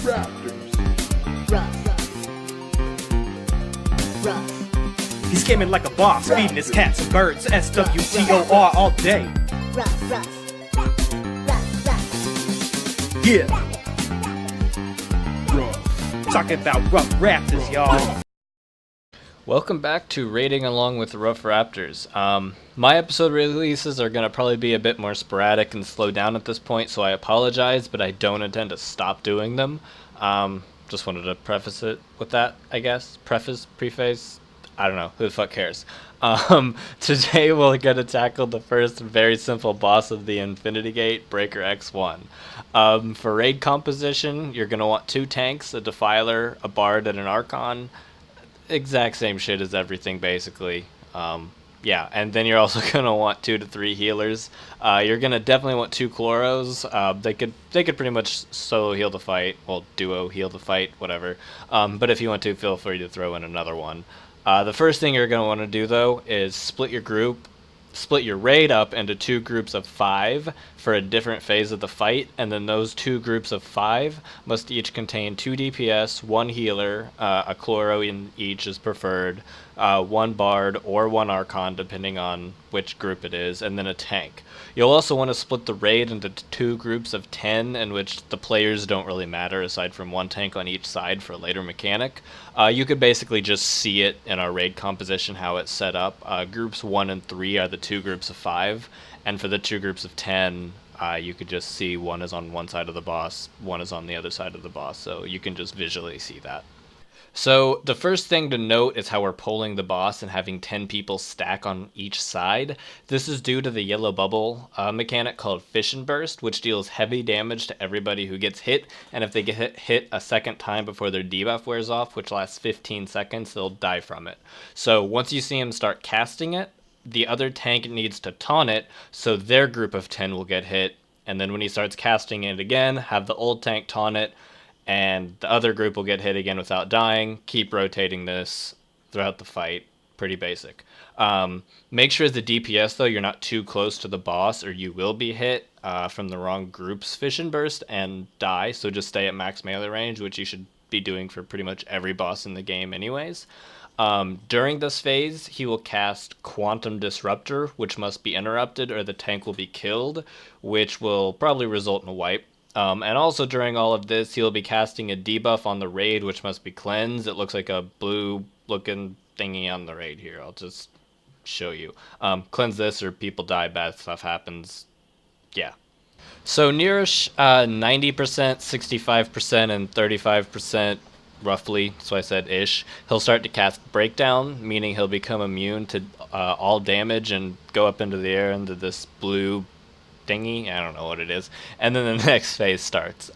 RoughRaptors. Rough. He's gaming like a boss, feeding his cats and birds. SWTOR all day. Yeah. Talking about RoughRaptors, y'all. Welcome back to Raiding Along with RoughRaptors. My episode releases are going to probably be a bit more sporadic and slow down at this point, so I apologize, but I don't intend to stop doing them. Just wanted to preface it with that, I guess. Preface? I don't know. Who the fuck cares? Today we're going to tackle the first very simple boss of the Infinity Gate, Breaker X-1. For raid composition, you're going to want 2 tanks, a Defiler, a Bard, and an Archon. Exact same shit as everything, basically. Yeah, and then you're also gonna want 2 to 3 healers. You're gonna definitely want 2 Chloros. They could pretty much solo heal the fight, well, duo heal the fight, whatever. But if you want to, feel free to throw in another one. The first thing you're gonna want to do though is split your raid up into 2 groups of 5 for a different phase of the fight, and then those 2 groups of 5 must each contain 2 DPS, 1 healer, a Chloro in each is preferred, 1 Bard or 1 Archon depending on which group it is, and then a tank. You'll also want to split the raid into 2 groups of 10 in which the players don't really matter aside from 1 tank on each side for a later mechanic. You could basically just see it in our raid composition how it's set up. Groups 1 and 3 are the 2 groups of 5, and for the 2 groups of 10 you could just see 1 is on one side of the boss, 1 is on the other side of the boss, so you can just visually see that. So the first thing to note is how we're polling the boss and having 10 people stack on each side. This is due to the yellow bubble mechanic called Fission Burst, which deals heavy damage to everybody who gets hit, and if they get hit a second time before their debuff wears off, which lasts 15 seconds, they'll die from it. So once you see him start casting it, the other tank needs to taunt it, so their group of 10 will get hit, and then when he starts casting it again, have the old tank taunt it, and the other group will get hit again without dying. Keep rotating this throughout the fight. Pretty basic. Make sure as the DPS, though, you're not too close to the boss, or you will be hit from the wrong group's Fission Burst and die, so just stay at max melee range, which you should be doing for pretty much every boss in the game anyways. During this phase, he will cast Quantum Disruptor, which must be interrupted or the tank will be killed, which will probably result in a wipe. And also during all of this, he'll be casting a debuff on the raid, which must be cleansed. It looks like a blue-looking thingy on the raid here. I'll just show you. Cleanse this or people die, bad stuff happens. Yeah. So nearish 90%, 65%, and 35%, roughly, so I said ish, he'll start to cast Breakdown, meaning he'll become immune to all damage and go up into the air into this blue thingy, I don't know what it is, and then the next phase starts.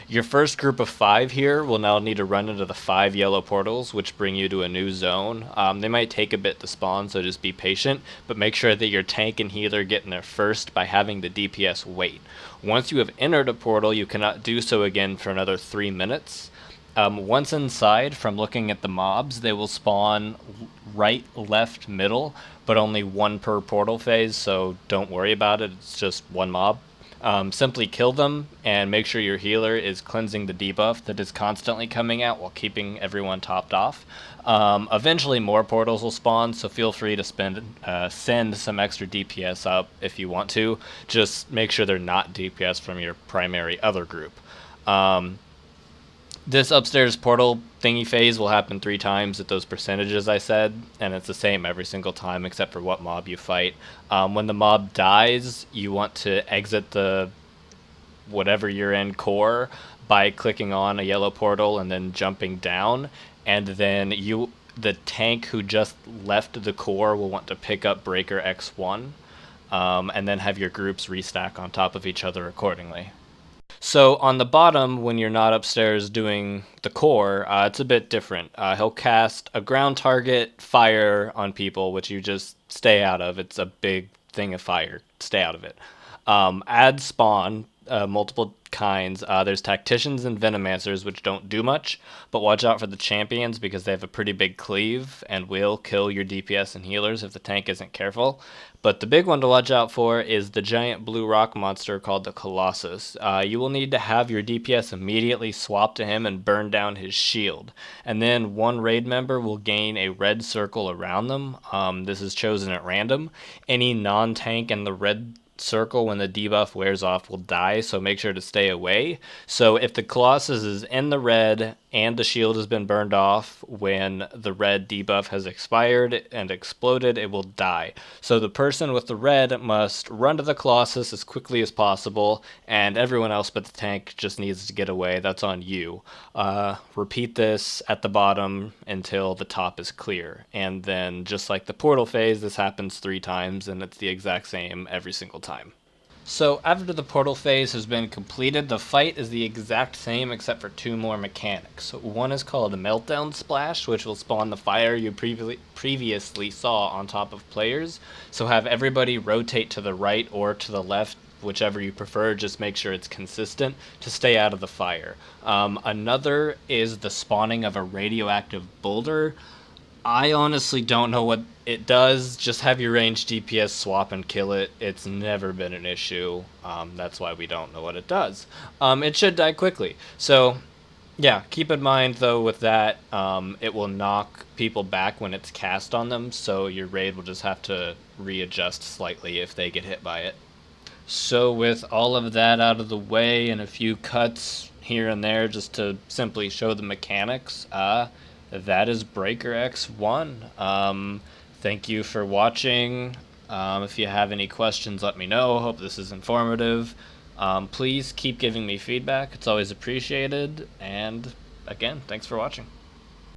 Your first group of 5 here will now need to run into the 5 yellow portals, which bring you to a new zone. They might take a bit to spawn, so just be patient, but make sure that your tank and healer get in there first by having the DPS wait. Once you have entered a portal, you cannot do so again for another 3 minutes. Once inside, from looking at the mobs, they will spawn right, left, middle, but only 1 per portal phase, so don't worry about it, it's just 1 mob. Simply kill them, and make sure your healer is cleansing the debuff that is constantly coming out while keeping everyone topped off. Eventually more portals will spawn, so feel free to send some extra DPS up if you want to. Just make sure they're not DPS from your primary other group. This upstairs portal thingy phase will happen 3 times at those percentages I said, and it's the same every single time except for what mob you fight. When the mob dies, you want to exit the whatever you're in core by clicking on a yellow portal and then jumping down, and then the tank who just left the core will want to pick up Breaker X1, and then have your groups restack on top of each other accordingly. So on the bottom, when you're not upstairs doing the core, it's a bit different. He'll cast a ground target fire on people, which you just stay out of. It's a big thing of fire. Stay out of it. Add spawn, multiple kinds. There's tacticians and venomancers, which don't do much, but watch out for the champions because they have a pretty big cleave and will kill your DPS and healers if the tank isn't careful. But the big one to watch out for is the giant blue rock monster called the Colossus. You will need to have your DPS immediately swap to him and burn down his shield. And then one raid member will gain a red circle around them. This is chosen at random. Any non-tank in the red circle when the debuff wears off will die, so make sure to stay away. So if the Colossus is in the red and the shield has been burned off when the red debuff has expired and exploded, it will die. So the person with the red must run to the Colossus as quickly as possible, and everyone else but the tank just needs to get away. That's on you. Repeat this at the bottom until the top is clear, and then just like the portal phase, this happens 3 times, and it's the exact same every single time. So after the portal phase has been completed, the fight is the exact same except for 2 more mechanics. One is called a Meltdown Splash, which will spawn the fire you previously saw on top of players. So have everybody rotate to the right or to the left, whichever you prefer. Just make sure it's consistent to stay out of the fire. Another is the spawning of a radioactive boulder. I honestly don't know what it does. Just have your ranged DPS swap and kill it. It's never been an issue. That's why we don't know what it does. It should die quickly. So, yeah, keep in mind, though, with that, it will knock people back when it's cast on them, so your raid will just have to readjust slightly if they get hit by it. So with all of that out of the way and a few cuts here and there just to simply show the mechanics, that is Breaker X-1. Thank you for watching. If you have any questions, let me know. Hope this is informative. Please keep giving me feedback. It's always appreciated. And again, thanks for watching.